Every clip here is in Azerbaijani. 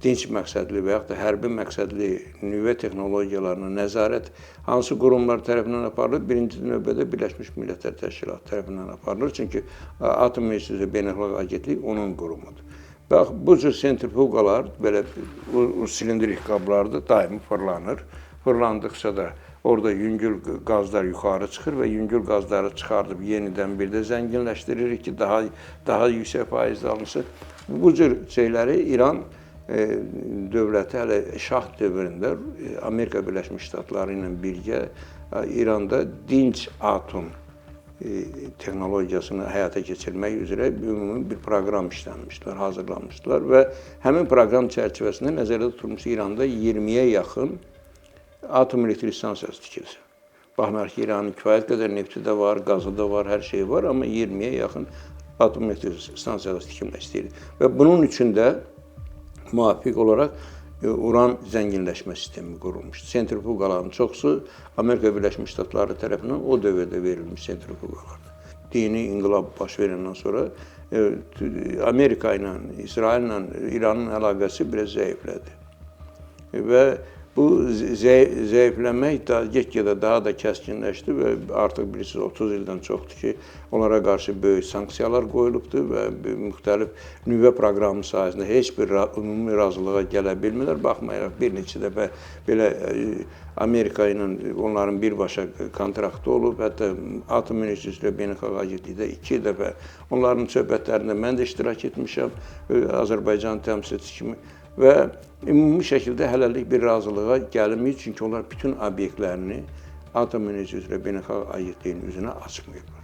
dinc məqsədli və yaxud da hərbi məqsədli nüvə texnologiyalarına nəzarət hansı qurumlar tərəfindən aparılır? Birinci növbədə Birləşmiş Millətlər Təşkilatı tərəfindən aparılır. Çünki Atom Enerjisi Beynəlxalq Agentliyi onun qurumudur. Bax, bu cür sentrifuqalar, belə silindrik qablarda daimi fırlanır. Fırlandıqca da orada yüngül qazlar yuxarı çıxır və yüngül qazları çıxardıb yenidən bir də zənginləşdiririk ki, daha yüksək faizlə alınsın. Bu cür şeyləri İran dövləti hələ şah dövründə Amerika Birləşmiş Ştatları ilə birgə İranda dinc atom texnologiyasını həyata keçirmək üzrə ümumi bir proqram işlənmişlər, hazırlanmışlar və həmin proqram çərçivəsində nəzərdə tutulmuş İranda 20-yə yaxın atom elektrik stansiyası tikilsin. Baxmayaraq ki, İranın kifayət qədər nefti də var, qazı da var, hər şey var, amma 20-yə yaxın atom elektrik stansiyası tikilmək istəyir. Və bunun üçün də müvafiq olaraq uran zənginləşmə sistemi qurulmuşdur. Sentrifuqaların çoxusu Amerika Birləşmiş Ştatları tərəfindən o dövrdə verilmiş sentrifuqalardır. Dini inqilab baş verəndən sonra Amerika ilə, İsrail ilə İranın əlaqəsi biraz zəiflədi. Və bu zəifləmək get-gedə daha da kəskinləşdi və artıq bilirsiniz 30 ildən çoxdur ki, onlara qarşı böyük sanksiyalar qoyulubdur və müxtəlif nüvə proqramı sayəsində heç bir ümumi razılığa gələ bilmirlər. Baxmayaraq bir neçə dəfə belə Amerika ilə onların birbaşa kontraktı olub, hətta Atom Enerjisi üzrə Beynəlxalq Agentlikdə 2 dəfə onların söhbətlərində mən də iştirak etmişəm, Azərbaycan təmsilçisi kimi. Və ümumi şəkildə hələlik bir razılığa gəlməyib, çünki onlar bütün obyektlərini Atom Enerjisi üzrə Beynəlxalq Agentliyinin üzünə açmayıblar.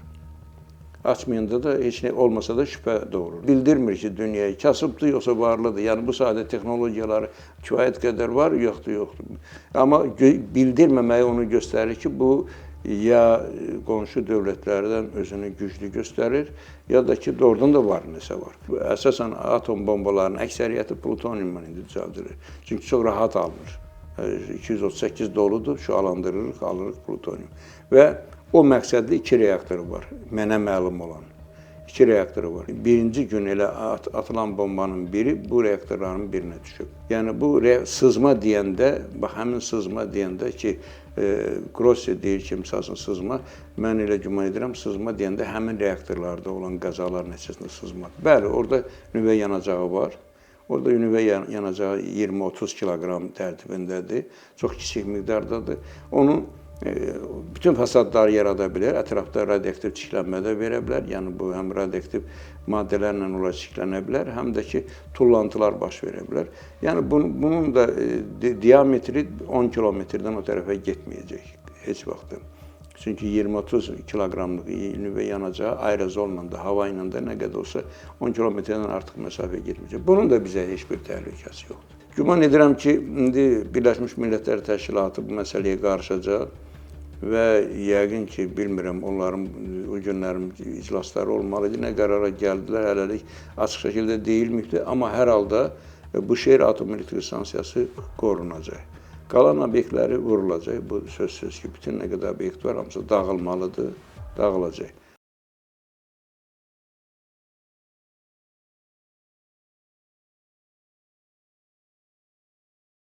Açmayanda da heç nə olmasa da şübhə doğurur. Bildirmir ki, dünyaya kasıbdır, yoxsa varlıdır. Yəni, bu sayədə texnologiyaları kifayət qədər var, yoxdur. Amma bildirməməyi onu göstərir ki, bu ya qonşu dövlətlərdən özünü güclü göstərir, ya da ki, doğrudan da var, nəsə var. Əsasən, atom bombalarının əksəriyyəti plutoniumdan indi düzəldilir. Çünki çox rahat alınır. 238 doludur, şüalandırırıq, alırıq plutonium. Və o məqsədli 2 reaktoru var, mənə məlum olan. 2 reaktoru var. Birinci gün elə atılan bombanın biri bu reaktorların birinə düşüb. Yəni, bu sızma deyəndə, bax, həmin sızma deyəndə ki, Grossi deyir ki, misalsın sızma, mən elə güman edirəm, sızma deyəndə həmin reaktorlarda olan qəzalar nəticəsində sızma. Bəli, orada nüvə yanacağı var. Orada nüvə yanacağı 20-30 kiloqram tərtibindədir, çox kiçik miqdardadır. Onun bütün fəsadları yarada bilər, ətrafda radioaktiv çiklənmə də verə bilər, yəni bu həm radioaktiv maddələrlə olaraq çiklənə bilər, həm də ki, tullantılar baş verə bilər. Yəni bunun da diametri 10 kilometrdən o tərəfə getməyəcək heç vaxt. Çünki 20-30 kiloqramlıq nüvə yanacağı aerozolla da, hava ilə də nə qədər olsa 10 kilometrdən artıq məsafə getməyəcək. Bunun da bizə heç bir təhlükəsi yoxdur. Güman edirəm ki, indi Birləşmiş Millətlər Təşkilatı bu məsələyə qarışacaq və yəqin ki, bilmirəm, onların o günlərin iclasları olmalıdır. Nə qərara gəldilər, hələlik açıq şəkildə deyilməkdir, amma hər halda Buşehir Atom Elektrik Stansiyası qorunacaq. Qalan obyektləri vurulacaq. Bu söz ki, bütün nə qədər obyekt var, hamısı dağılmalıdır, dağılacaq.